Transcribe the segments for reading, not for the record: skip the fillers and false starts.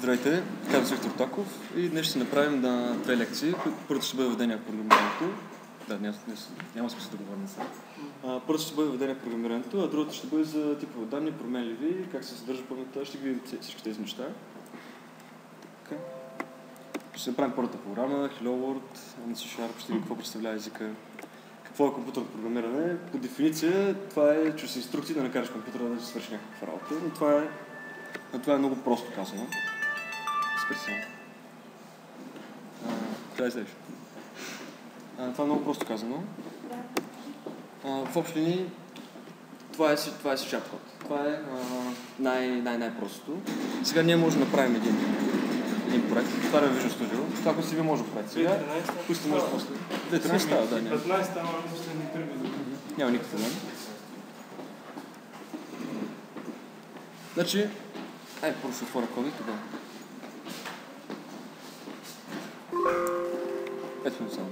Здравейте, казвам се Виктор Токов и днес ще направим на две лекции. Първото ще бъде введение в програмирането. Да, няма смисъл да говорим сега. Първото ще бъде введение в програмирането, а другото ще бъде за типове данни, променливи, как се съдържа паметта. Ще ги видим всички тези неща. Така. Ще направим първата програма, Hello World, на C#, ще видим какво представлява езика. Какво е компютърно програмиране? По дефиниция това е чрез инструкции да накараш компютъра да свърши някаква работа, но това е много просто казано. Това е много просто казано. В общи линии това е C# код. Това е най-простото. Сега ние можем да направим един проект. Това е Visual Studio. Това, което си ви може да правите сега. 2013 може после. 2013 става, да. 2015 става, мисля, ни примерно. Няма никакъв проблем. Значи, първо ще отворя кода и тогава. Ето само.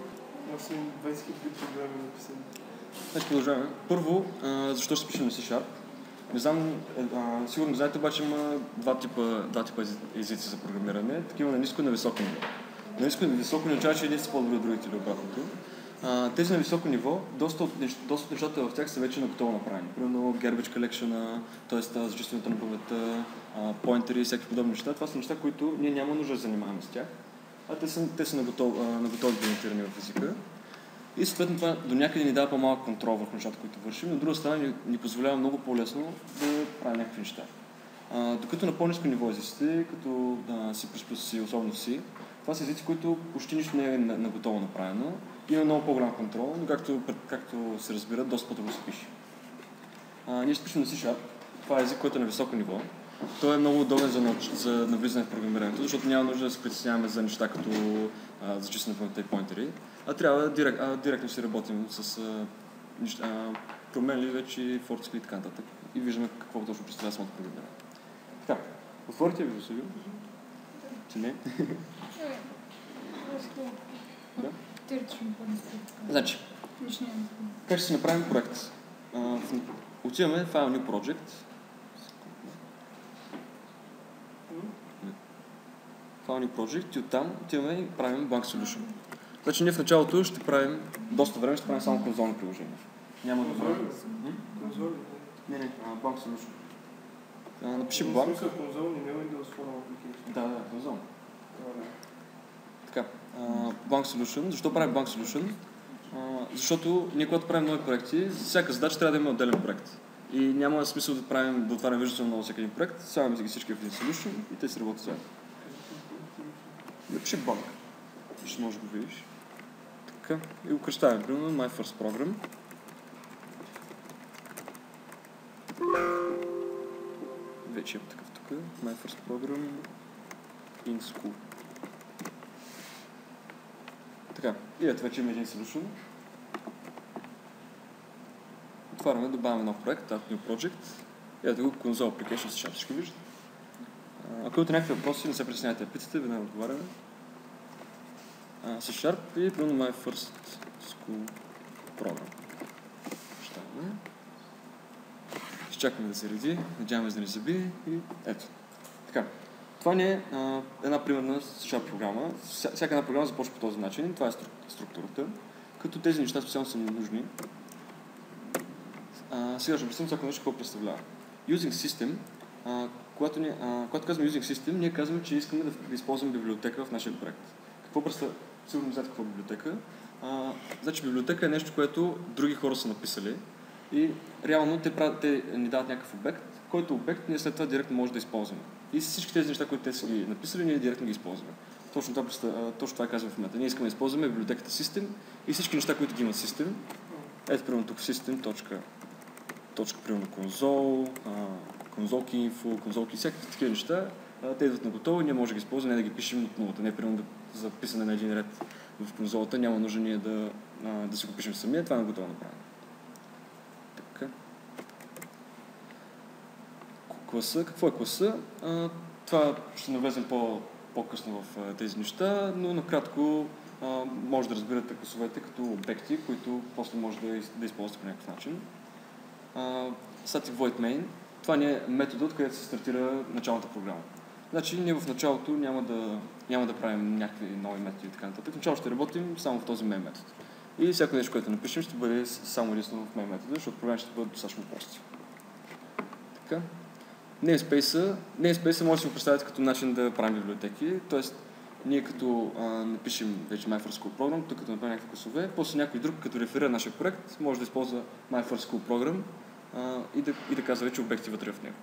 Аз съм 20 000 програми написани. Значи продължаваме. Първо, защо ще пишем на C#? Не знам, сигурно знаете, обаче има два типа езици за програмиране. Такива на ниско и на високо ниво. На ниско и на високо не означава, че едни са по-добри от другите или обратното. Тези на високо ниво, доста от нещата в тях са вече наготово направени. Примерно Garbage Collection, т.е. зачистването на паметта, поинтери и всякакви подобни неща. Това са неща, които ние няма нужда да занимаваме с тях, а те са наготово имплементирани в езика. И съответно това до някъде ни дава по-малък контрол върху нещата, които вършим, но от друга страна ни позволява много по-лесно да правим някакви неща. Докато на по-ниско ниво езиците, като C++, особено C, това са езици, които почти нищо не е наготово направено. Има много по-голям контрол, но както се разбира, доста по-добро се пише. Ние ще пишем на C#. Това е език, който е на високо ниво. Той е много удобен за навлизане в програмирането, защото няма нужда да се притесняваме за неща като зачистване на паметта и поинтери, а трябва директно си работим с променливи вече, форци и така нататък. И виждаме какво точно представлява самото програмиране. Така, отворите ви Visual Studio? Че не? Да? Значи, как ще си направим проект? Отиваме в File New Project. File New Project и оттам отиваме и правим Blank Solution. Значи ние в началото ще правим, доста време ще правим само конзолни приложения. Няма да правим. Конзоли? Не, Blank Solution. Напиши Blank. Смисъл конзолни, не Windows Form Application. Да, конзолни. Така, Blank Solution. Защо правим Blank Solution? Защото ние, когато правим нови проекти, всяка задача трябва да има отделен проект. И няма смисъл да отваряме Visual Studio на всеки един проект, слагаме ги всички в един Solution и те си работят заедно. Напиши Blank. Ще можеш да го видиш. Така, и го кръщаваме, примерно, My First Program. Вече има такъв тук. My First Program in School. Така, и ето вече има един solution. Отваряме, добавяме нов проект, Add New Project. И ето го Console Application C#, всички виждате. Ако имате някакви въпроси, не се притеснявайте да питате, веднага отговаряме. C# и примерно My First School Program. Щаваме. Ще чакаме да се реди, надяваме да не забие и ето. Така. Това не е една примерна C# програма. Всяка една програма започва по този начин. Това е структурата. Като тези неща специално са ни нужни. Сега ще обясним всяко нещо какво представлява. Using System. Когато казваме Using System, ние казваме, че искаме да използваме библиотека в нашия проект. Какво представлява? Сигурно знаете какво е библиотека. Значи библиотека е нещо, което други хора са написали и реално те ни дават някакъв обект, който обект ние след това директно може да използваме. И всички тези неща, които те са ги написали, ние директно ги използваме. Точно това казваме в момента. Ние искаме да използваме библиотеката System и всички неща, които ги имат System. Ето примерно тук System, примерно console, console info, console всякакви такива неща. Те идват на готово и ние може да ги използваме, не да ги пишем от нулата. Не примерно за писане на един ред в конзолата, няма нужда ние да си го пишем самия, това е на готово направено. Така. Класа. Какво е класа? Това ще навлезем по-късно в тези неща, но накратко може да разбирате класовете като обекти, които после може да използвате по някакъв начин. Static Void Main. Това не е методът, където се стартира началната програма. Значи ние в началото няма да правим някакви нови методи и така нататък. В началото ще работим само в този main метод. И всяко нещо, което напишем, ще бъде само единствено в main метода, защото програмите ще бъдат достатъчно прости. Така. Namespace може да си го представите като начин да правим библиотеки, т.е. ние като напишем вече MyFirstSchool Program, тук като направим някакви класове, после някой друг, като реферира нашия проект, може да използва MyFirstSchool Program и да казва вече обекти вътре в него.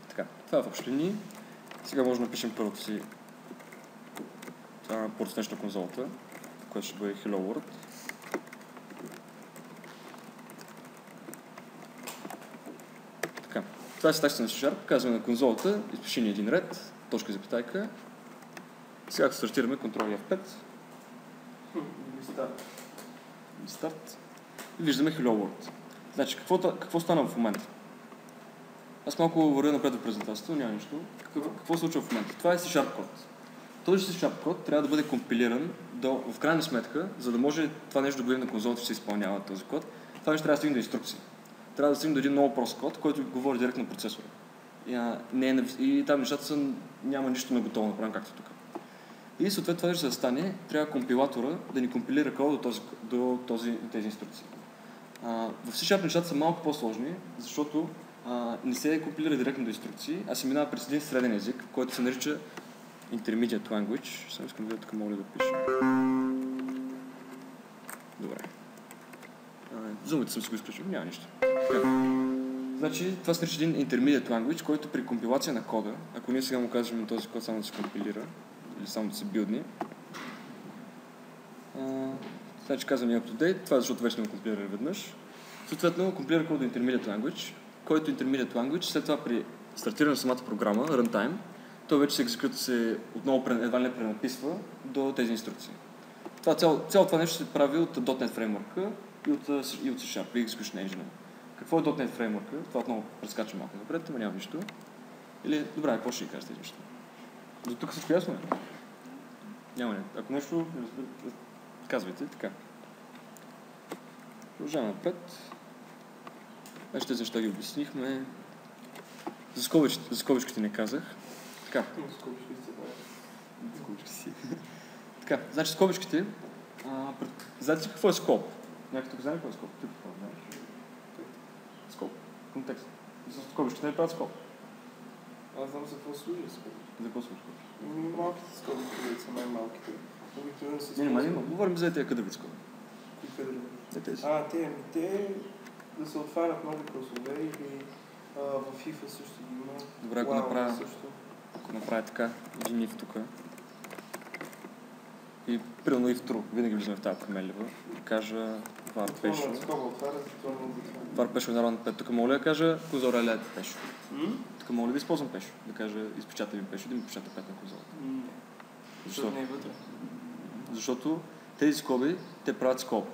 Така, това е в общи линии. Сега може да напишем първото си порценично конзолата, което ще бъде Hello World. Така, това е стакса на C#, казваме на конзолата, изпиши ни един ред, точка запитайка. Сега като стартираме Ctrl F5. Старт. И виждаме Hello World. Значи, какво стана в момента? Аз малко вървя напред в презентацията, няма нищо. Какво се случва в момента? Това е C# код. Този C# код трябва да бъде компилиран в крайна сметка, за да може това нещо да го видим на конзолата, че се изпълнява този код. Това нещо трябва да стигне до инструкции. Трябва да стигне до един много прост код, който говори директно на процесора. И там нещата няма нищо на готово направено, както тук. И съответно това нещо за да стане, трябва компилатора да ни компилира кода до тези инструкции. В C# нещата са малко по-сложни, защото не се компилира директно до инструкции, а се минава през един среден език, който се нарича Intermediate Language. Само искам да видя тук мога да пиша. Добре. Зумите съм си го изключил, няма нищо. Значи, това се нарича един Intermediate Language, който при компилация на кода, ако ние сега му кажем на този код само да се компилира, или само да се билдни, значи казвам up to date, това е защото вече не го компилира веднъж. Съответно, компилира код до Intermediate Language, който Intermediate Language, след това при стартиране на самата програма, runtime, той вече се екзекюта, отново едва не пренаписва до тези инструкции. Цялото това нещо се прави от .NET Framework и от C#, и Execution Engine. Какво е .NET Framework? Това отново прескача малко напред, но няма нищо. Или, добре, какво ще ви кажа тези неща? До тук всичко ясно е? Няма не. Ако нещо, казвайте, така. Продължаваме напред. Тези неща ги обяснихме. За скобичките не казах. Така. Така, значи скобичките. Знаете ли какво е скоп? Някой тук знае какво е скоп? Ти какво знаеш? Скоп. Контекст. За скобичките не правят скоп. Аз знам за какво служи скобичките. За какво служи скоп? Малките скобички, които са най-малките. Не, говорим за тези кадрови скоби. Кои кадрови? Те да се отварят нови класове или в FIFA също ги има. Добре, ако направя така, един if тук. И примерно if true, винаги влизаме в тази променлива. Кажа var pesho. Var pesho на равно 5. Тук мога ли да кажа конзола лед pesho? Тук мога ли да използвам pesho? Да кажа изпечатай ми pesho, да ми печата 5 на конзолата. Защо не е вътре? Защото тези скоби, те правят скоп.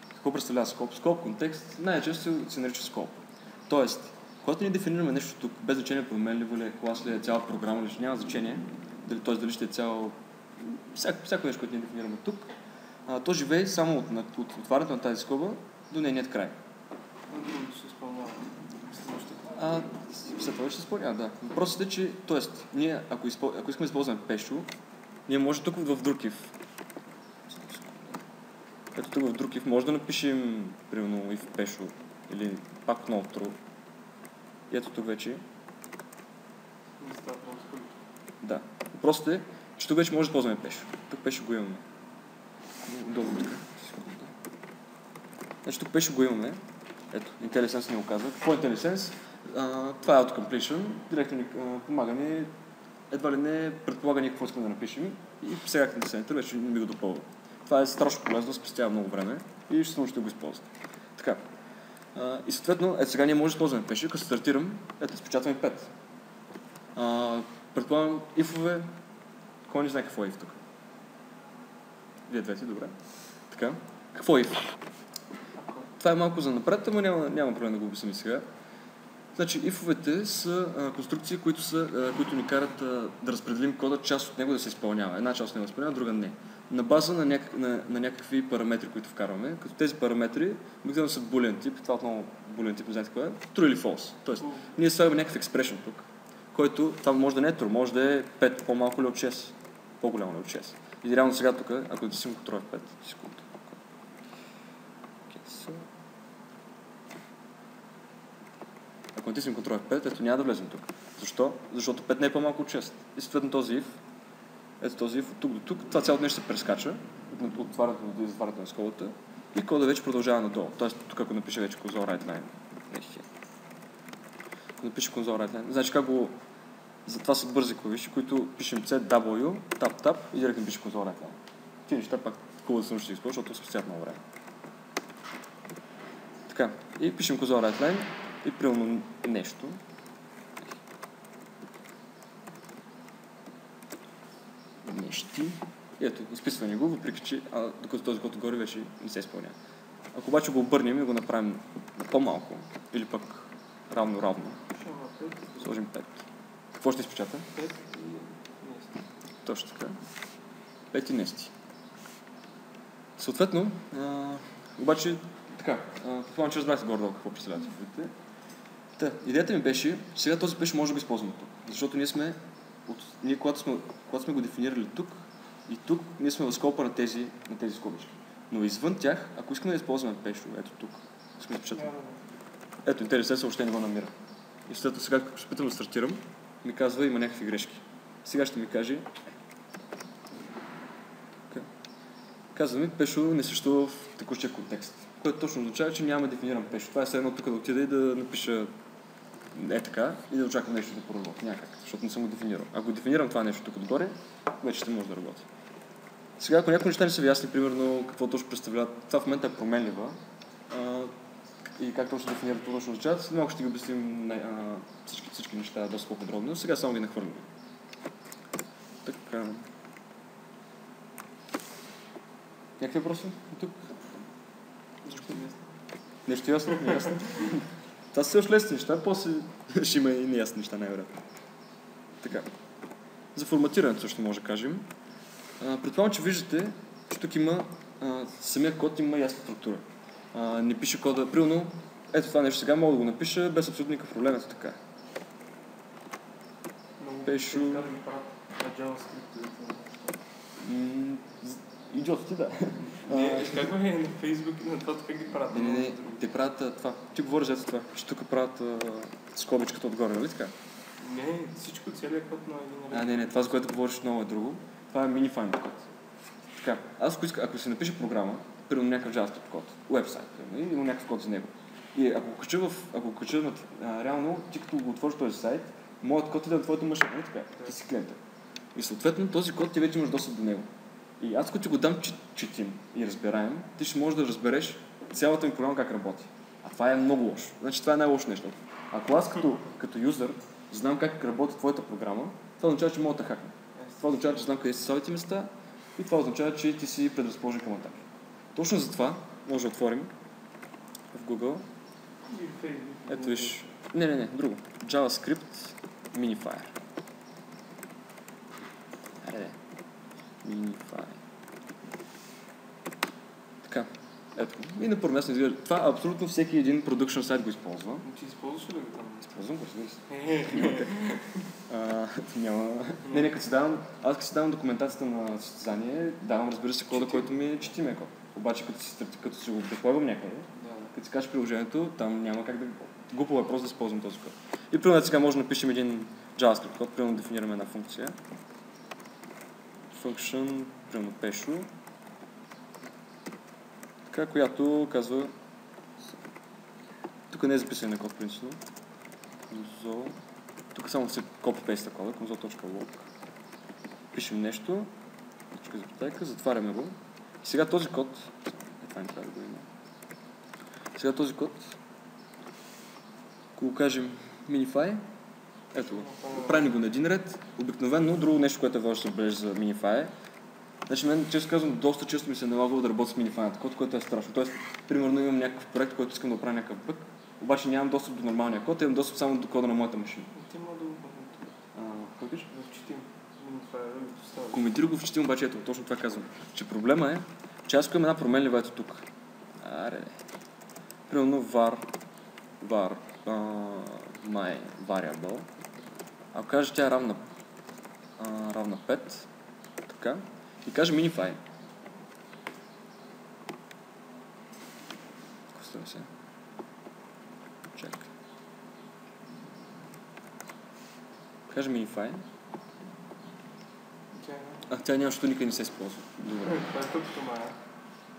Какво представлява скоп? Скоп контекст най-често се нарича скоп. Тоест, когато ние дефинираме нещо тук, без значение променливо ли е, клас ли е, цяла програма ли, няма значение, дали ще е всяко нещо, което ние дефинираме тук, то живее само от отварянето на тази скоба до нейният край. Другото се изпълнява. След това ще се изпълнява, да. Въпросът е, че, ние, ако искаме да използваме pesho, ние може тук в друг if. Ето тук в друг if може да напишем, примерно, if pesho или пак отново true. И ето тук вече. Да. Въпросът е, че тук вече може да използваме pesho. Тук pesho го имаме. Долу така. Значи тук pesho го имаме. Ето, IntelliSense ни го казва. Какво е IntelliSense? Това е auto-completion. Директно ни помага ни, едва ли не предполага ни какво искаме да напишем. И сега като IntelliSense вече ми го допълва. Това е страшно полезно, спестява много време и ще научите да го използвате. Така. И съответно, сега ние може да използваме pesho, като стартирам, изпечатваме 5. Предполагам, if-ове, кой не знае какво е if тук? Вие двете, добре. Така. Какво е if? Това е малко за напред, ама няма проблем да го обясним сега. Значи, if-овете са конструкции, които ни карат да разпределим кода, част от него да се изпълнява. Една част от него да се изпълнява, друга не. На база на някакви параметри, които вкарваме, като тези параметри обикновено са boolean тип, това отново boolean тип, не знаете какво е, true или false. Тоест, ние слагаме някакъв expression тук, който там може да не е true, може да е 5 по-малко ли от 6, по-голямо ли от 6. И реално сега тук, ако натиснем Ctrl F5, секунда. Ако натиснем Ctrl F5, ето няма да влезем тук. Защо? Защото 5 не е по-малко от 6. И съответно този if, ето този if от тук до тук, това цялото нещо се прескача от отварянето до затварянето на скобата и кода вече продължава надолу. Тоест тук ако напише вече console write line. Ако напише console write line, значи как го... Това са бързи клавиши, които пишем CW, tap и директно пише console write line. Тия неща пак хубаво да съм ще използвам, защото спестяват много време. Така, и пишем console write line и примерно нещо. Нещи. И ето, изписваме го, въпреки че докато този код отгоре вече не се изпълнява. Ако обаче го обърнем и го направим по-малко, или пък равно, сложим 5. Какво ще изпечата? 5 и нести. Точно така. 5 и нести. Съответно, обаче, така, предполагам, че разбрахте горе-долу какво представлявате в видите. Идеята ми беше, сега този пеш може да го използваме тук, защото ние когато сме го дефинирали тук и тук, ние сме в скопа на тези скобички. Но извън тях, ако искаме да използваме пешо, ето тук, искаме да печатаме. Ето, интересен съобщение не го намира. И след това сега, като се питам да стартирам, ми казва, има някакви грешки. Сега ще ми каже, казва ми, пешо не съществува в текущия контекст, което точно означава, че няма дефиниран пешо. Това е все едно тук да отида и да напиша така и да очаквам нещо да проработи. Някак, защото не съм го дефинирал. Ако го дефинирам това нещо тук отгоре, вече ще може да работи. Сега, ако някои неща не са ви ясни, примерно какво точно представляват, това в момента е променлива и как точно дефинира това точно означава, след малко ще ги обясним всички неща доста по-подробно, но сега само ги нахвърлим. Така. Някакви въпроси тук? Нещо ясно? Неясно? Това са също лесни неща, после ще има и неясни неща най-вероятно. Така. За форматирането също може да кажем. Предполагам, че виждате, че тук има самия код има ясна структура. Не пише кода. Примерно, ето това нещо сега мога да го напиша без абсолютно никакъв проблем. Ето така. Пешо... Идиотите, да. Как го е на Фейсбук и на това как ги правят? Не, те правят това. Ти говориш за това, че тук правят скобичката отгоре, нали така? Не, всичко, целият код на един ред. Не, това, за което говориш много е друго. Това е minifine код. Така, аз ако се напише програма, примерно някакъв JavaScript код, уебсайт, примерно, има някакъв код за него. И ако го кача реално, ти като го отвориш този сайт, моят код е на твоята машина, нали така? Ти си клиента. И съответно този код ти вече имаш достъп до него. И аз като ти го дам четим и разбираем, ти ще можеш да разбереш цялата ми програма как работи. А това е много лошо. Значи това е най-лошо нещо. Ако аз като юзър знам как работи твоята програма, това означава, че мога да хакна. Това означава, че знам къде са слабите места и това означава, че ти си предразположен към атаки. Точно за това може да отворим в Google. Ето виж. Не, друго. JavaScript Minifier. Minify. Така. Ето. И на първо място изглежда. Това абсолютно всеки един продъкшн сайт го използва. Ти използваш ли го там? Използвам го, разбира се. Няма... Не, аз като си давам документацията на състезание, давам, разбира се, кода, който ми е четимия код. Обаче като си го деплойвам някъде, като си кажеш приложението, там няма как да... Глупо е просто да използвам този код. И примерно сега може да напишем един JavaScript код, примерно дефинираме една функция. Function, примерно пешо, така, която казва... Тук не е записан на код, принципно. Console. Тук само се copy-paste кода, console.log. Пишем нещо, точка запитайка, затваряме го. И сега този код... Това не трябва да го има. Сега този код, ако го кажем Minify, ето го. Правим го на един ред. Обикновено, друго нещо, което е важно да се отбележи за Minify. Значи, мен, често казвам, доста често ми се налагало да работя с Minify код, което е страшно. Тоест, примерно имам някакъв проект, който искам да оправя някакъв бъг, обаче нямам достъп до нормалния код, имам достъп само до кода на моята машина. Ти мога да го бъдем. Какво пиш? В четим. Коментирах го в четим, обаче ето, точно това казвам. Че проблема е, че аз имам една променлива ето тук. Примерно var my variable. Ако кажа тя е равна 5, така, и кажа minify. Какво се? Чакай. Кажа minify. Тя няма, защото никъде не се използва. Добре. Това е тъпто мая.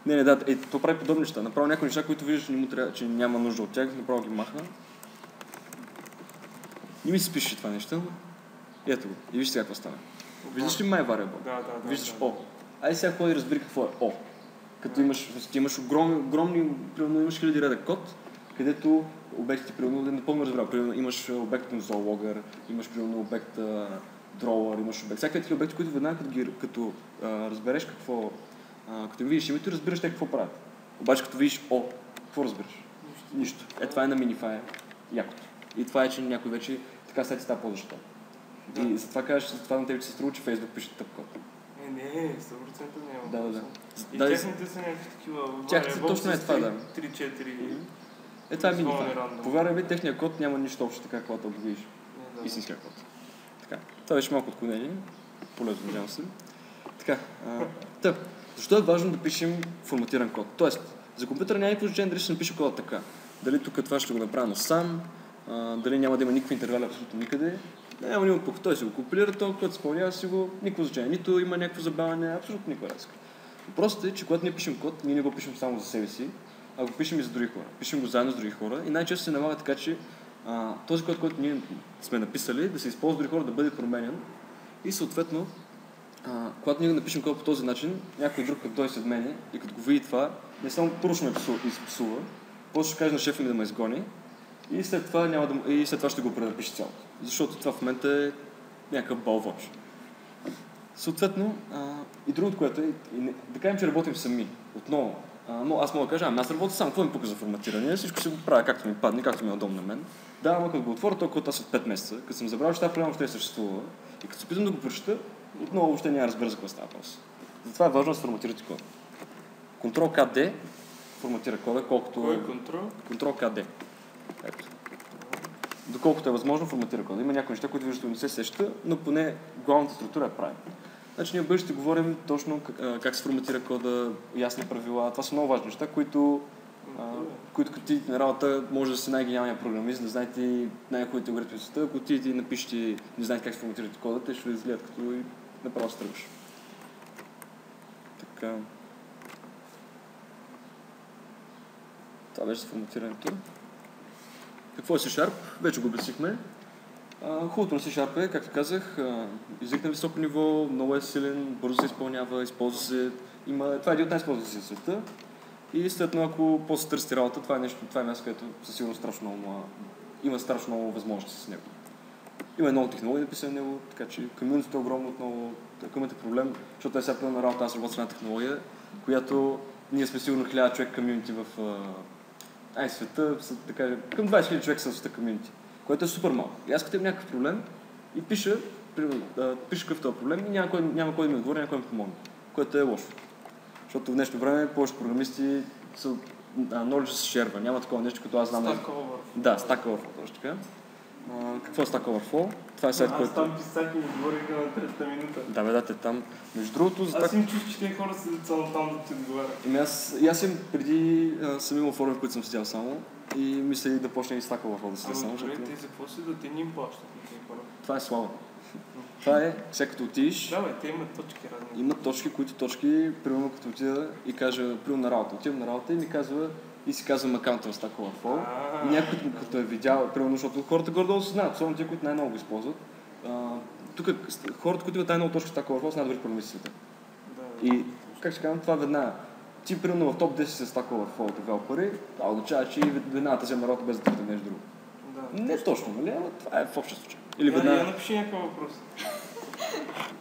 Не, да, то прави подобни неща. Направо някои неща, които виждаш, че няма нужда от тях, направо ги махна. Не ми се пише това нещо. Ето го. И виж сега какво стана. Виждаш ли my variable? Да. Виждаш O. Айде сега ходи и разбери какво е O. Като имаш огромни, примерно имаш хиляди реда код, където обектите, примерно, напълно разбрал, примерно имаш обект на zoologger, имаш примерно обект drawer, имаш обект. Всякакви такива обекти, които веднага като разбереш какво, като видиш името, разбираш те какво правят. Обаче като видиш O, какво разбираш? Нищо. Това е на minify. Якото. И това е, че някой вече така след става по-защита. И затова кажеш, затова на тебе че се струва, че Facebook пише тъп код. Не, 100% няма. Да. И техните са някакви такива. Тяхните точно е това, да. 3-4. Това е minify. Повярвай ми, техният код няма нищо общо така, когато го видиш. Истинския код. Така. Това беше малко отклонение. Полезно, надявам се. Така. Защо е важно да пишем форматиран код? Тоест, за компютъра няма никакво значение дали ще напише кода така. Дали тук това ще го направя сам, дали няма да има никакви интервали абсолютно никъде. Няма никакво пук. Той си го компилира, този код изпълнява си го, никакво значение. Нито има някакво забавяне, абсолютно никаква разлика. Въпросът е, че когато ние пишем код, ние не го пишем само за себе си, а го пишем и за други хора. Пишем го заедно с други хора и най-често се налага така, че този код, който ние сме написали, да се използва други хора, да бъде променен и съответно, когато ние напишем код по този начин, някой друг като той след мене и като го види това, не само първо ще ме изпсува, после ще каже на шефа ми да ме изгони и след това ще го пренапише цялото. Защото това в момента е някакъв балвоч. Съответно, и другото, което е, да кажем, че работим сами, отново. Но аз мога да кажа, аз работя сам, какво ми пука за форматиране, всичко си го правя както ми падне, както ми е удобно на мен. Да, ама като го отворя, този код аз от 5 месеца, като съм забрал, че тази програма въобще съществува и като се опитам да го прочета, отново въобще няма разбира за какво става въпрос. Затова е важно да се форматирате кода. Ctrl-KD форматира кода, колкото... Кой е контрол? Ctrl-KD. Ето. Доколкото е възможно, форматира кода. Има някои неща, които виждате не се сеща, но поне главната структура е правилна. Значи ние бъдеще говорим точно как се форматира кода, ясни правила. Това са много важни неща, които като отидете на работа, може да сте най-гениалният програмист, да знаете най-хубавите алгоритми в света. Ако отидете и напишете, не знаете как се форматирате кода, те ще ви изгледат като и направо се тръгваш. Така. Това беше за форматирането. Какво е C#? Вече го обяснихме. Хубавото на C# е, както казах, език на високо ниво, много е силен, бързо се изпълнява, използва се. Това е един от най-използваните си в света. И след ако после търсите работа, това е място, където със сигурност има страшно много възможности с него. Има много технологии написани на него, така че комюнитито е огромно отново. Ако имате проблем, защото сега пълна на работа, аз работя с една технология, която ние сме сигурно 1000 човек комюнити в света, така, към 20 000 човека са в света комюнити, което е супер малко. И аз като имам някакъв проблем и пиша какъв този проблем и няма кой да ми отговори, няма кой да ми помогне, което е лошо. Защото в днешно време повечето програмисти са knowledge се шерва, няма такова нещо, като аз знам. Stack Overflow. Да, Stack Overflow, точно така. Какво е Stack Overflow? Това е сайт, който... Аз там писах и ми отговориха на третата минута. Да, бе, те там. Между другото... Аз им чух, че тези хора седят само там да ти отговарят. Аз им преди съм имал форуми, в които съм седял само и мисля да почне и Stack Overflow да седя само. Добре, те за какво си да те ни им плащат на тези хора? Това е слава. Това е, сега като отидеш... Да, бе, те имат точки разни. Имат точки, примерно като отида и кажа, примерно на работа. Отивам на работа и ми казва, и си казвам акаунта в Stack Overflow. И някой като е видял, примерно, защото хората гордо се знаят, особено тези, които най-много го използват. Тук хората, които имат най-много точки в Stack Overflow, са най-добри програмистите. И, как ще казвам, това веднага. Ти, примерно, в топ 10 с Stack Overflow девелопери, това означава, че и веднага тази на работа без да търсите нещо друго. Не точно, нали? Но това е в общия случай. Или веднага... Я напиши някакъв въпрос.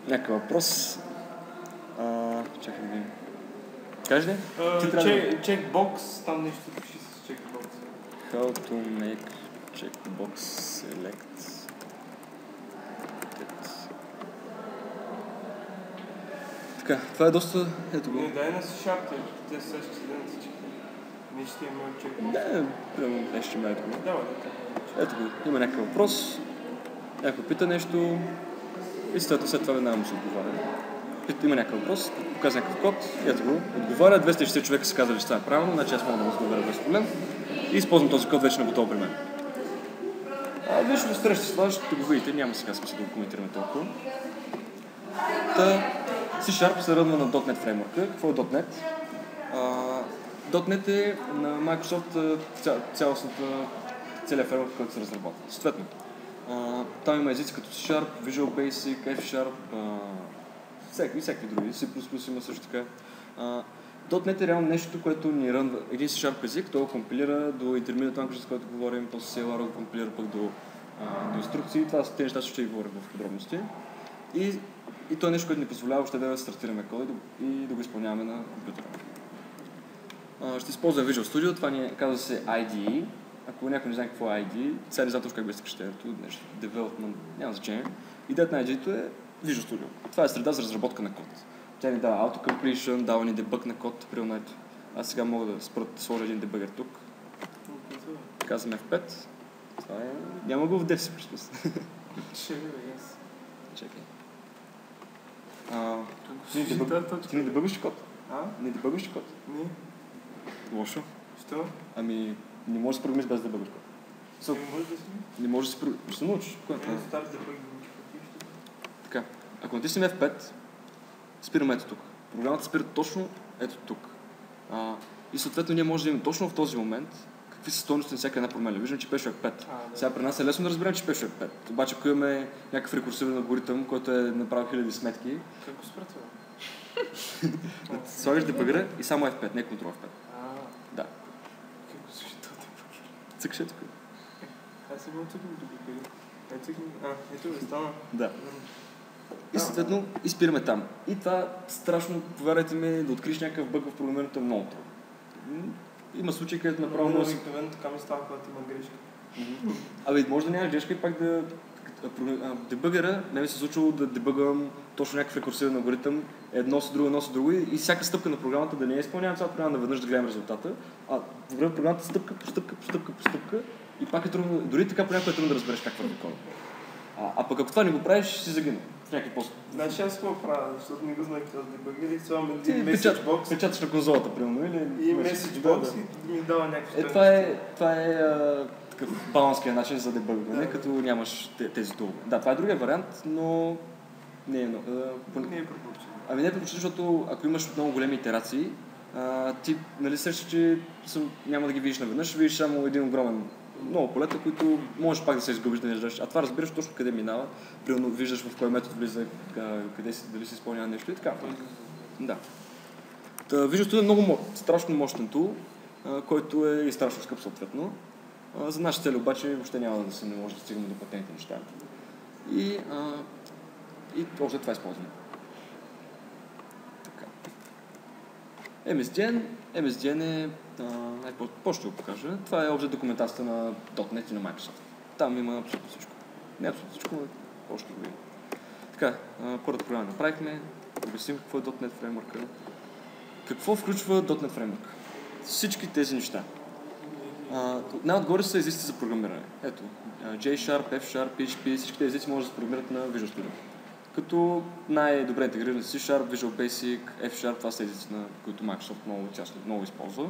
Някакъв въпрос. Чакай да видим. Кажеш ли? Checkbox, там нещо пиши с checkbox. How to make checkbox select. Така, това е доста... Ето го. Не, дай на C#, те са ще седят на всички. Не ще има checkbox. Не, примерно нещо ще има ето го. Давай, да. Ето го, има някакъв въпрос. някой пита нещо и след това веднага му се отговаря. Има някакъв въпрос, показва някакъв код, ето го, отговаря, 260 човека са казали, че това е правилно, значи аз мога да му отговоря без проблем и използвам този код вече на готов при мен. Виж в среща с това, ще го видите, няма сега смисъл да го коментираме толкова. C# се ръдва на .NET фреймворка. Какво е .NET? .NET е на Microsoft целият фреймворк, който се разработва. Съответно, там има езици като C#, Visual Basic, F#, всякакви други. C++ има също така. .NET е реално нещо, което ни рънва един C# език, той го компилира до Intermediate Language, за който говорим, после CLR го компилира пък до инструкции. Това са тези неща, ще говорим в подробности. И то е нещо, което ни позволява още да стартираме кода и да го изпълняваме на компютъра. Ще използвам Visual Studio, това казва се IDE. Ако някой не знае какво е IDE, сега не знам точно как беше съкръщението, нещо, development, няма значение. Идеята на IDE-то е Visual Studio. Това е среда за разработка на код. Тя ни дава auto-completion, дава ни дебъг на код, примерно ето. Аз сега мога да сложа един дебъгър тук. Казвам F5. Това е... Няма го в Dev C++. Чакай. Ти не дебъгваш код? Не дебъгваш код? Не. Лошо. Що? Ами, не можеш да се програмиш без да дебъгваш код. Не може да си? Не можеш да се програмиш. Ще се научиш. Така, ако натиснем F5, спираме ето тук. Програмата спира точно ето тук. И съответно ние можем да имаме точно в този момент какви са стойности на всяка една променя. Виждам, че пеше 5. Сега при нас е лесно да разберем, че пеше 5. Обаче, ако имаме някакъв рекурсивен алгоритъм, който е направил хиляди сметки... Как го спра това? Слагаш дебъгъра и само F5, не контрол F5. Да. Как го слушай това дебъгър? Цъкаш тук. Аз имам цъкнем дебъгър. Ето го стана. Да. И съответно изпираме там. И това страшно, повярвайте ми, да откриеш някакъв бъг в програмирането е много трудно. Има случаи, където направо много обикновено така ми става, когато има грешка. Може да нямаш грешка и пак да... Дебъгъра, не ми се случило да дебъгвам точно някакъв рекурсивен алгоритъм, едно с друго и всяка стъпка на програмата да не изпълнявам цялата програма наведнъж да гледам резултата, а по време програмата стъпка по стъпка и пак е трудно, дори така понякога е трудно да разбереш как върви кода. А пък ако това не го правиш, си загинал в някакви пост. Значи аз какво правя, защото не го знае какво да дебъгър и слагам един меседжбокс. Печаташ на конзолата, примерно, или... И меседжбокс и ми дава някакви това е такъв баланския начин за дебъгване, като нямаш тези толкова. Да, това е другия вариант, но не е много. Не е пропорчен. Не е пропорчен, защото ако имаш много големи итерации, ти срещаш, че няма да ги видиш наведнъж, ще видиш само един огромен много полета, които можеш пак да се изгубиш, да не разбереш. А това разбираш точно къде минава, примерно виждаш в кой метод влиза, дали се изпълнява нещо и така. Да. Visual Studio е много страшно мощен тул, който е и страшно скъп съответно. За нашите цели обаче въобще няма да се не може да стигнем до патентните неща. И още това използваме. Така. MSDN е... По-ще го покажа. Това е общо документацията на .NET и на Microsoft. Там има абсолютно всичко. Не абсолютно всичко, но по-ще го видим. Така, първата програма направихме. Обясним какво е .NET фреймворка. Какво включва .NET фреймворка? Всички тези неща. Най-отгоре са езиците за програмиране. Ето, J#, F#, PHP, всички тези езици може да се програмират на Visual Studio. Като най-добре интегрирани C#, Visual Basic, F#, това са езици, на които Microsoft много използва.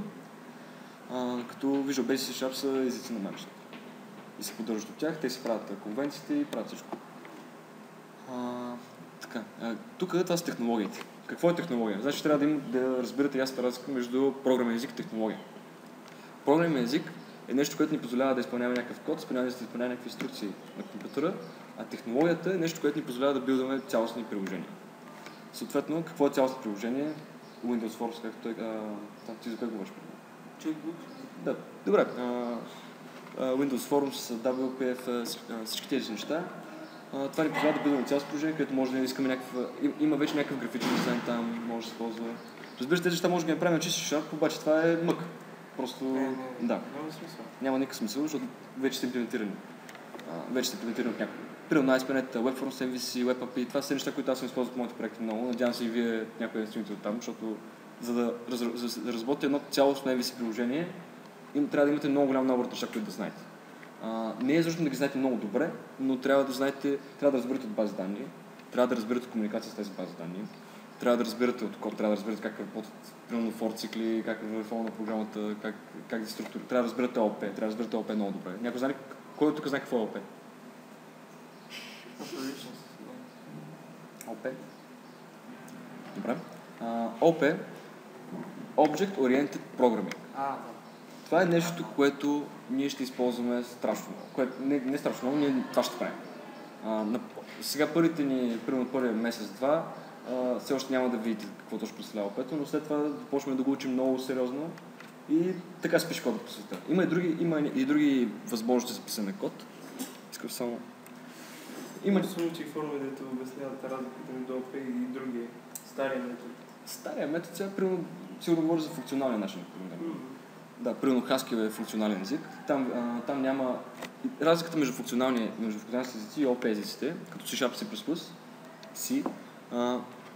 Като Visual Basic и C# са езици на Microsoft. И се поддържат от тях, те си правят конвенциите и правят всичко. Тук това са технологиите. Какво е технология? Значи трябва да разбирате ясна разлика между програмен език и технология. Програмен език е нещо, което ни позволява да изпълняваме някакъв код, да изпълняваме някакви инструкции на компютъра, а технологията е нещо, което ни позволява да билдваме цялостни приложения. Съответно, какво е цялостно приложение? Windows Forms, както е... Ти за как говориш? Да, добре. Windows Forms, WPF, всички тези неща. Това ни позволява да билдваме цялостно приложение, където може да искаме някаква... Има вече някакъв графичен дизайн там, може да се ползва. Разбира се, тези неща може да ги направим на чисти C#, обаче това е мък. Просто... Да. Няма смисъл. Няма никакъв смисъл, защото вече са имплементирани. От някой. Примерно ASP.NET, WebForms, MVC, WebAPI, това са неща, които аз съм използвал в моите проекти много. Надявам се и вие някой да стигнете от там, защото за да разработите едно цялостно MVC приложение, трябва да имате много голям набор от неща, които да знаете. Не е защото да ги знаете много добре, но трябва да разберете от бази данни, трябва да разберете комуникация с тези бази данни, трябва да разберете от код, трябва да разберете как работят примерно for цикли, как е върховна на програмата, как да структури. Трябва да разберете ОП, трябва да разберете ОП много добре. Някой знае кой тук знае какво е ОП? ОП. Добре. ОП Object Oriented Programming. Това е нещо, което ние ще използваме страшно много. Не страшно много, ние това ще правим. Сега примерно първия месец-два, все още няма да видите какво точно представлява ОП-то, но след това започваме да го учим много сериозно и така се пише кода по света. Има и други възможности за писане на код. Искам само... Има случаи форми да те обясняват разликата между ОП и други стария метод. Стария метод сега, примерно, сигурно говори за функционален начин на програмиране. Да, примерно Haskell е функционален език. Там няма... Разликата между функционалните езици и ОП езиците, като C#, C++, C,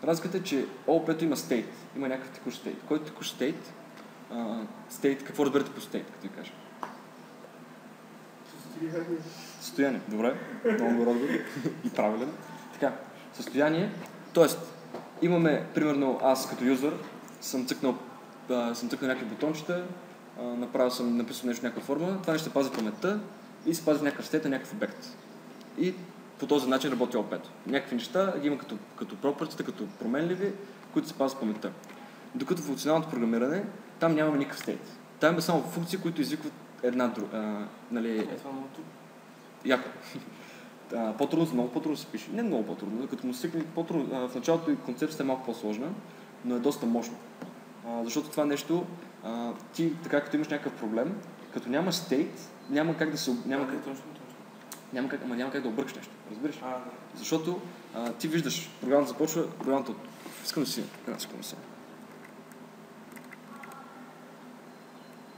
разликата е, че ООП-то има state, има някакъв текущ state. Кой е текущ state? Какво разберете по state, като ви кажа? Състояние. Добре, много разговор и правилен. Така, състояние, т.е. имаме, примерно, аз като юзър съм цъкнал някакви бутончета, написал нещо в някаква форма, това нещо се пази в паметта и се пази в някакъв state на някакъв обект. И по този начин работи ОП-то. Някакви неща ги има като property, като променливи, които се пазват в паметта. Докато в функционалното програмиране, там нямаме никакъв стейт. Там има само функции, които извикват една друга. Яко. Много по-трудно се пише. Не много по-трудно, като му стигне по-трудно. В началото концепцията е малко по-сложна, но е доста мощно. Защото това нещо, ти така като имаш някакъв проблем, като няма стейт, няма как да се... Няма как да объркаш нещо, разбираш? Защото ти виждаш, програмата започва, програмата от... Искам да си... Една секунда си.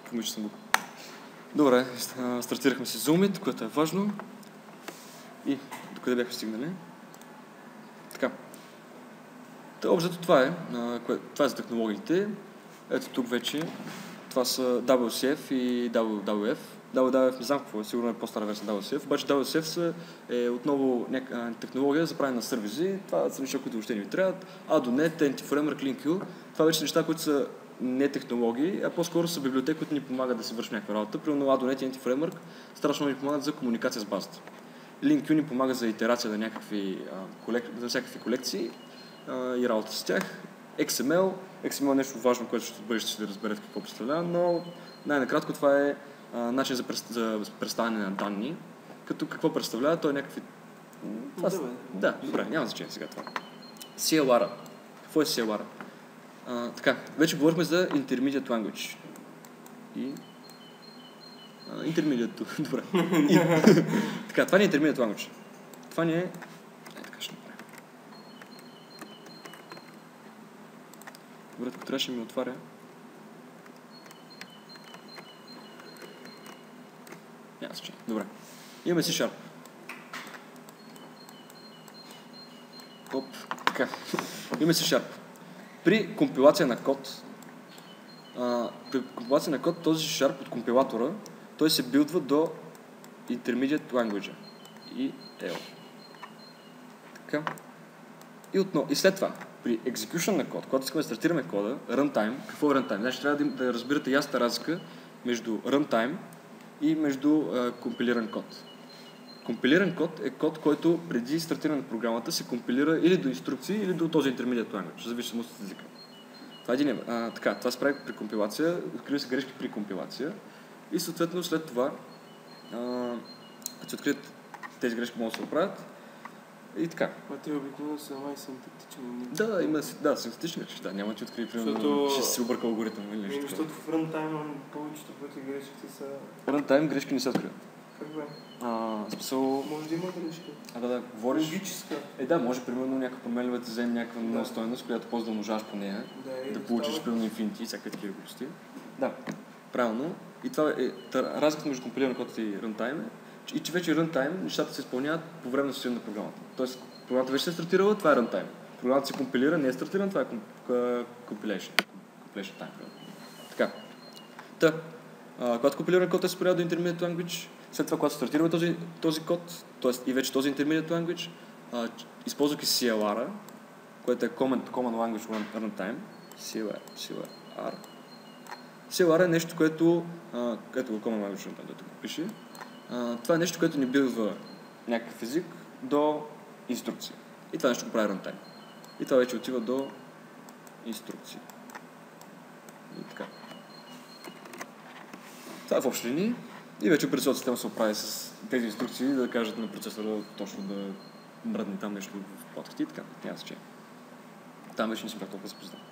Помиша съм го. Добре, стартирахме си Zoom, което е важно. И докъде бяхме стигнали? Така. Общо това е. Това е за технологиите. Ето тук вече. Това са WCF и WWF. WWF не знам какво е, сигурно е по-стара версия на WCF, обаче WCF е отново технология за правене на сервизи. Това са неща, които въобще не ви трябват. ADO.NET, Anti-Framework, LinkU. Това вече са неща, които са не технологии, а по-скоро са библиотеки, които ни помагат да си вършим някаква работа. Примерно ADO.NET и Anti-Framework страшно ни помагат за комуникация с базата. LinkU ни помага за итерация на всякакви колекции и работа с тях. XML е нещо важно, което ще бъдеще ще да разберете какво представлява, но най-накратко това е начин за представяне на данни. Като какво представлява, той е някакви... Да, добре, няма значение сега това. CLR. Какво е CLR? Така, вече говорихме за Intermediate Language. И... Intermediate, добре. Така, това не е Intermediate Language. Това не е... Така ще направим. Добре, тук трябваше ми отваря. Добре. Имаме C#. Така. Имаме C#. При компилация на код, този C# от компилатора, той се билдва до Intermediate Language. EL. Така. И след това, при execution на код, когато искаме да стартираме кода, runtime, какво е runtime? Значи трябва да разбирате ясната разлика между runtime и между компилиран код. Компилиран код е код, който преди стартиране на програмата се компилира или до инструкции, или до този Intermediate Language, в зависимост от езика. Това се прави при компилация, откриват се грешки при компилация и съответно след това, като се открият тези грешки могат да се оправят и така. Те обикновено са синтетични. Да, синтетични грешки, няма да ти открие, примерно, че си объркал алгоритъм или нещо. Защото в runtime повечето пъти грешките са... Runtime грешки не се откриват. Как бе? Може да има грешки. Говориш... Логическа. Да, може примерно някаква променлива да вземе някаква нова стойност, която после да умножаваш по нея, да получиш примерно infinity и всякакви такива глупости. Да, правилно. И това е разликата между компилиран код и runtime и че вече runtime нещата се изпълняват по време на състояние на програмата. Тоест, програмата вече се е стартирала, това е runtime. Програмата се компилира, не е стартирана, това е compilation time. Така. Когато компилиран код е спрял до Intermediate Language, След това, когато стартираме този код, т.е. и вече този intermediate language, използвайки CLR, което е Common Language Runtime, CLR. CLR е нещо, което, ето го Common Language Runtime, да го пише. Това е нещо, което не бива някакъв език до инструкции. И това нещо го прави Runtime. И това вече отива до инструкции. И така. Това е в общи линии. И вече операционната система се оправи с тези инструкции да кажат на процесора точно да мръдне там нещо в платките и така. Няма значение. Там вече не сме толкова запознати.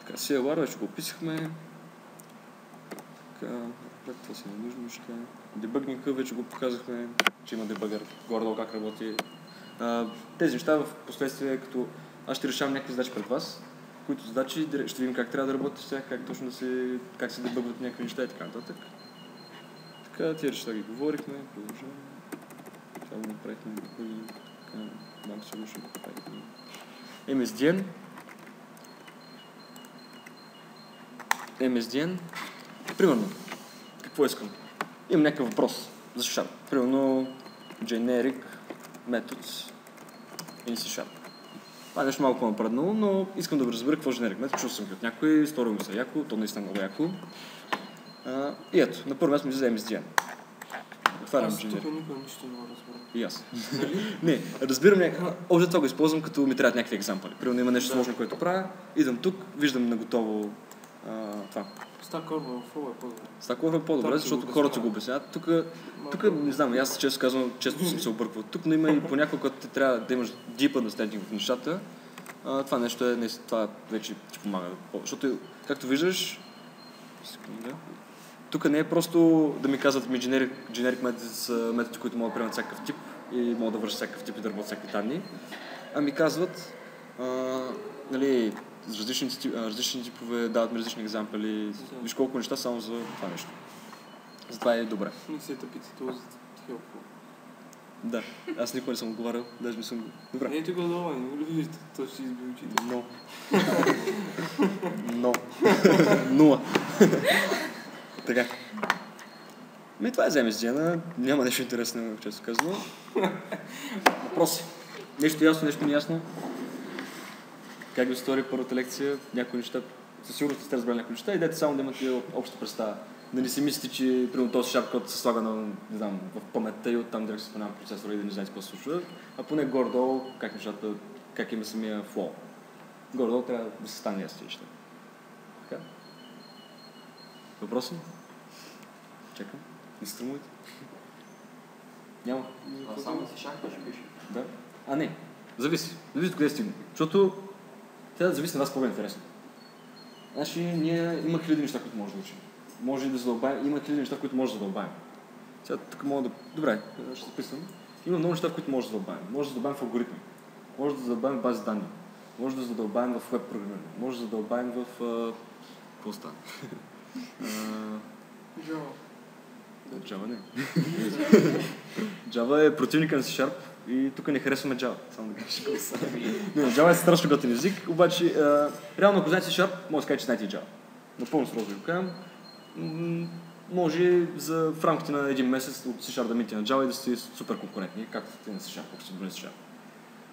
Така, CLR вече го описахме. Така, това са ненужни неща. Дебъгника вече го показахме, че има дебъгър, горе-долу как работи. Тези неща в последствие, като аз ще решавам някакви задачи пред вас, които задачи ще видим как трябва да работи с тях, как точно как се дебъгват някакви неща и така нататък. Така, тия неща ги говорихме, продължаваме. Това го направихме Bank Solution, MSDN. MSDN. Примерно, какво искам? Имам някакъв въпрос за C#. Примерно, generic methods in C#. Това е нещо малко по-напреднало, но искам да разбера какво е generic method. Чул съм от някой, сторил ми се яко, то наистина много яко. И ето, на първо място ми взе MSDN. Отварям generic. Аз тук никога нищо не разбирам. И аз. Не, разбирам някакво. Общо това го използвам, като ми трябват някакви екзампли. Примерно има нещо сложно, което правя, идвам тук, виждам на готово това. Stack Overflow е по-добре. Stack Overflow е по-добре, защото хората го обясняват. Тук не знам, аз често казвам, често съм се обърквал. Тук но има и понякога, когато ти трябва да имаш deep understanding в нещата, това нещо е, това вече ти помага. Защото, както виждаш, тук не е просто да ми казват ми generic методи, които могат да приемат всякакъв тип и могат да вършат всякакъв тип и да работят всякакви данни, а ми казват, нали, различни типове, дават ми различни екзампли, виж колко неща само за това нещо. Затова е добре. Не се тъпите този helpful. Да, аз никога не съм отговарял, даже не съм... Добре. Не ти го дава, не го ли виждате, той ще изби очите. Но. Нула. Така. Това е за MSDN, няма нещо интересно, често казано. Въпроси. Нещо ясно, нещо неясно. Как ви стори първата лекция, някои неща, със сигурност сте разбрали някои неща и дайте само да имате обща представа. Да не си мислите, че примерно този C# код се слага на, не знам, в паметта и оттам директно се споменава процесора и да не знаете какво се случва, а поне горе-долу как нещата, как има самия flow. Горе-долу трябва да се стане ясно неща. Така. Въпроси? Чакам. Не струмуйте. Няма. Само C# ще пише. Да. Не. Зависи. Зависи къде стигне. Защото трябва да зависи на вас какво е интересно. Значи, ние има хиляди неща, които може да учим. Може да задълбаем, има хиляди неща, които може да задълбаем. Сега тук мога да... Добре, ще записвам. Има много неща, които може да задълбаем. Може да задълбаем в алгоритми. Може да задълбаем в бази данни. Може да задълбаем в веб програмиране. Може да задълбаем в... Какво става? Java. Java не. Java е противника на C# и тук не харесваме Java. Само да кажа какво са. Java е страшно готин език, обаче реално ако знаете C#, може да кажа, че знаете и Java. Напълно срок да го кажам. Може в рамките на един месец от C# да минете на Java и да сте супер конкурентни, както сте на C#, ако сте добре на C#.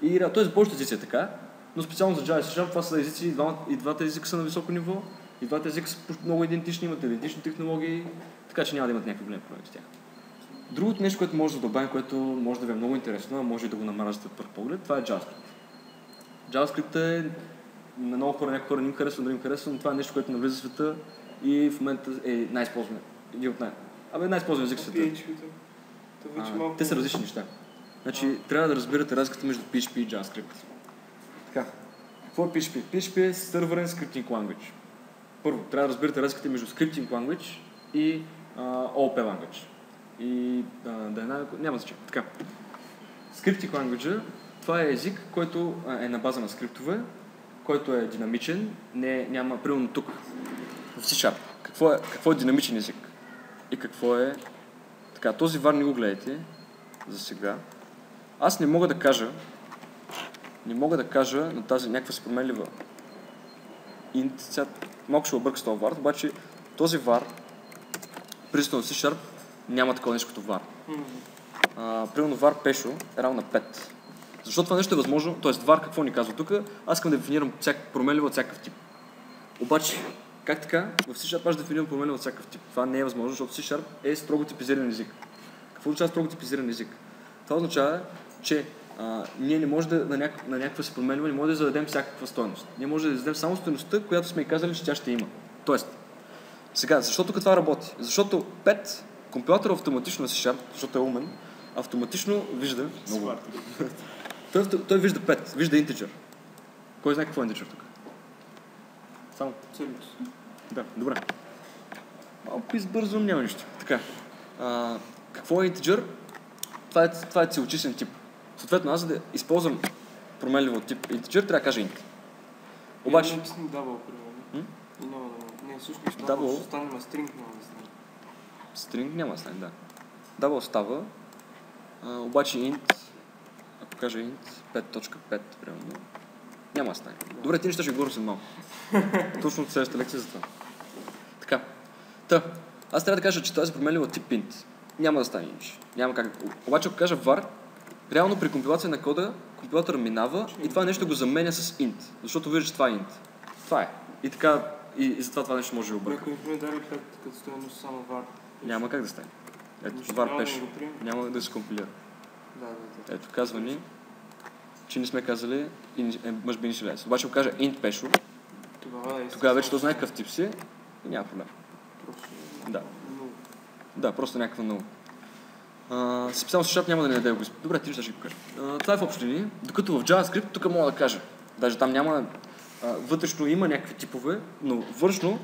И т.е. за повечето езици е така, но специално за Java и C# това са езици, и двата езика са на високо ниво, и двата езика са много идентични, имат идентични технологии, така че няма да имат някакви големи проблеми с тях. Другото нещо, което може да добавим, което може да ви е много интересно, а може и да го намразите от първ поглед, това е JavaScript. JavaScript е на много хора, някои хора не им харесва, да им харесва, но това е нещо, което навлиза в света и в момента е най-използван. Най-използван език в света. Те са различни неща. Значи, трябва да разбирате разликата между PHP и JavaScript. Така. Какво е PHP? PHP е Server Scripting Language. Първо, трябва да разбирате разликата между Scripting Language и OOP Language. И няма значение. Така. Scripting Language, това е език, който е на база на скриптове, който е динамичен, няма, примерно тук, в C#. Какво е динамичен език? И какво е... Така, този var не го гледайте за сега. Аз не мога да кажа на тази някаква се променлива int, сега малко ще обърка с този var, обаче този var Присно в C-Sharp няма такова нещо като var. Примерно var Pesho е равно на 5. Защото това нещо е възможно, т.е. var какво ни казва тук, аз искам да дефинирам променлива от всякакъв тип. Обаче, как така? В C-Sharp аз дефинирам променлива от всякакъв тип. Това не е възможно, защото C-Sharp е строго типизиран език. Какво означава строго типизиран език? Това означава, че ние не може на някаква си променлива, не може да зададем всякаква стойност. Ние може да зададем само стойността, която сме казали, че тя ще има. Тоест, сега, защо тук това работи? Защото 5, компилатор автоматично на C-Sharp, защото е умен, автоматично вижда много. Той вижда 5, вижда integer. Кой знае какво е integer тук? Само? Целите. Да, добре. Малко избързвам, няма нищо. Така. Какво е integer? Това е целочислен тип. Съответно, аз за да използвам променливо от тип integer, трябва да кажа int. Обаче... Не написам double, примерно. И няма да... Не, всъщност Double. double ще стане, ма string няма да стане. String няма да стане, да. Double става, обаче int, ако кажа int 5.5, примерно, няма да стане. Добре, ти неща ще говоря след малко. Точно от следващата лекция за това. Така. Аз трябва да кажа, че тази променлива тип int няма да стане int. Няма как. Обаче, ако кажа var, реално при компилация на кода, компилатора минава и това нещо го заменя с int. Защото вижда, че това е int. Това е. И така, и затова това нещо може да обърка. Ако ми дали 5 като стоеност само var. Няма как да стане. Ето, var Pesho. Няма да се компилира. Да. Ето, казва ни, че не сме казали може би initialize. Обаче, ако кажа int Pesho, тогава вече то знае какъв тип си и няма проблем. Да. Да, просто някаква много. Специално с C# няма да ни даде го. Добре, ти ще го кажа. Това е в общи линии. Докато в JavaScript тук мога да кажа. Даже там няма вътрешно има някакви типове, но външно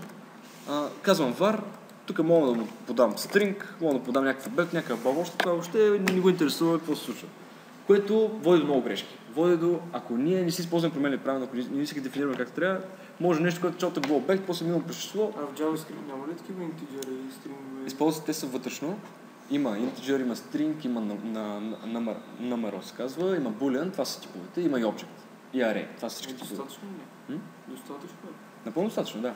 казвам var, тук мога да му подам string, мога да подам някакъв обект, някакъв бабош, това въобще не го интересува какво се случва. Което води до много грешки. Води до, ако ние не си използваме променли правилно, ако не си ги дефинираме както трябва, може нещо, което началото е било обект, после минало през число. А в JavaScript няма ли такива интеджери и стрингове? Използват те са вътрешно. Има integer, има string, има number, се казва, има boolean, това са типовете, има и object, и array, това са всички типове. Достатъчно ли? Достатъчно ли? Напълно достатъчно, да.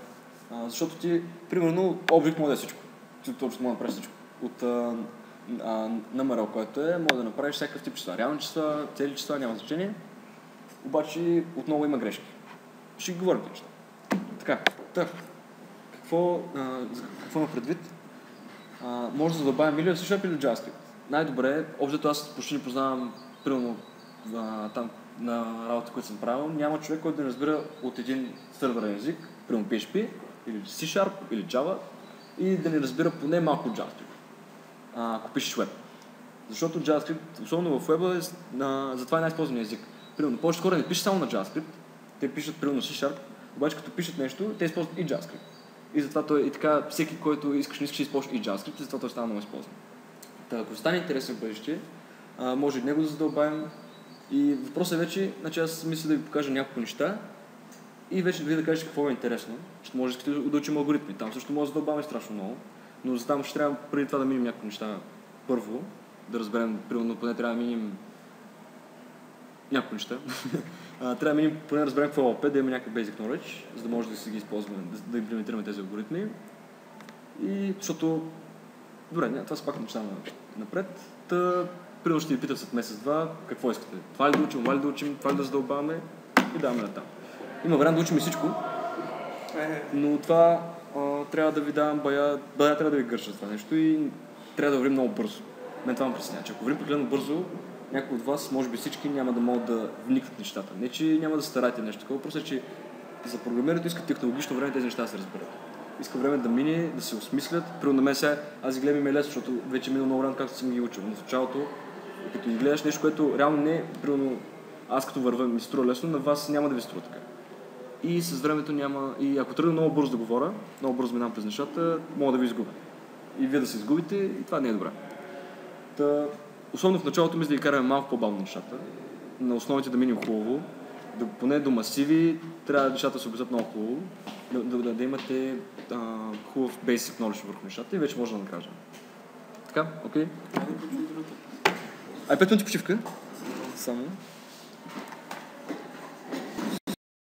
Защото ти, примерно, object може да е всичко. Ти точно може да направиш всичко. От number, който е, може да направиш всякакъв тип числа. Реални числа, цели числа, няма значение. Обаче отново има грешки. Ще ги говорим неща. Така, какво има предвид? Може да добавим или в C# или в JavaScript. Най-добре, общо аз почти не познавам, примерно там на работа, които съм правил, няма човек, който да не разбира от един сървърен език, примерно PHP, или C# или Java, и да не разбира поне малко от JavaScript, ако пишеш web. Защото JavaScript, особено в web, затова е най-използвания език. Примерно, повечето хора не пишат само на JavaScript, те пишат примерно C#, обаче като пишат нещо, те използват и JavaScript. И затова той и така всеки, който искаш, не искаш да използва и JavaScript, и затова той става много използван. Ако стане интересен в бъдеще, може и него да задълбаем. И въпросът е вече, значи аз мисля да ви покажа няколко неща и вече да кажеш какво е интересно. Ще може да учим алгоритми. Там също може да задълбаваме страшно много, но за там ще трябва преди това да минем няколко неща първо, да разберем, примерно поне трябва да минем няколко неща. Трябва да минем поне да разберем какво е OP, да има някакъв basic knowledge, за да може да си ги използваме, да имплементираме тези алгоритми. И защото... Добре, това са пак неща напред. Примерно ще ви питам след месец-два какво искате. Това ли да учим, това ли да учим, това ли да задълбаваме и даваме натам. Има вариант да учим и всичко, но това трябва да ви давам бая трябва да ви гърша това нещо и трябва да вървим много бързо. Мен това ме притеснява, че ако вървим прекалено бързо, някои от вас, може би всички, няма да могат да вникнат в нещата. Не, че няма да стараете нещо такова, просто е, че за програмирането иска технологично време тези неща да се разберат. Иска време да мине, да се осмислят. Примерно на мен сега, аз ги гледам и лесно, защото вече е минало много време, както съм ги учил. Но в началото, като ги гледаш нещо, което реално не, примерно аз като вървя ми струва лесно, на вас няма да ви струва така. И с времето няма, и ако тръгна много бързо да говоря, много бързо минавам през нещата, мога да ви изгубя. И вие да се изгубите, и това не е добре. Особено в началото мисля да ги караме малко по-бавно нещата, на основите да минем хубаво, поне до масиви трябва нещата да се обезят много хубаво, да имате хубав basic knowledge върху нещата и вече може да накажем. Така, окей? 5 минути почивка. Само.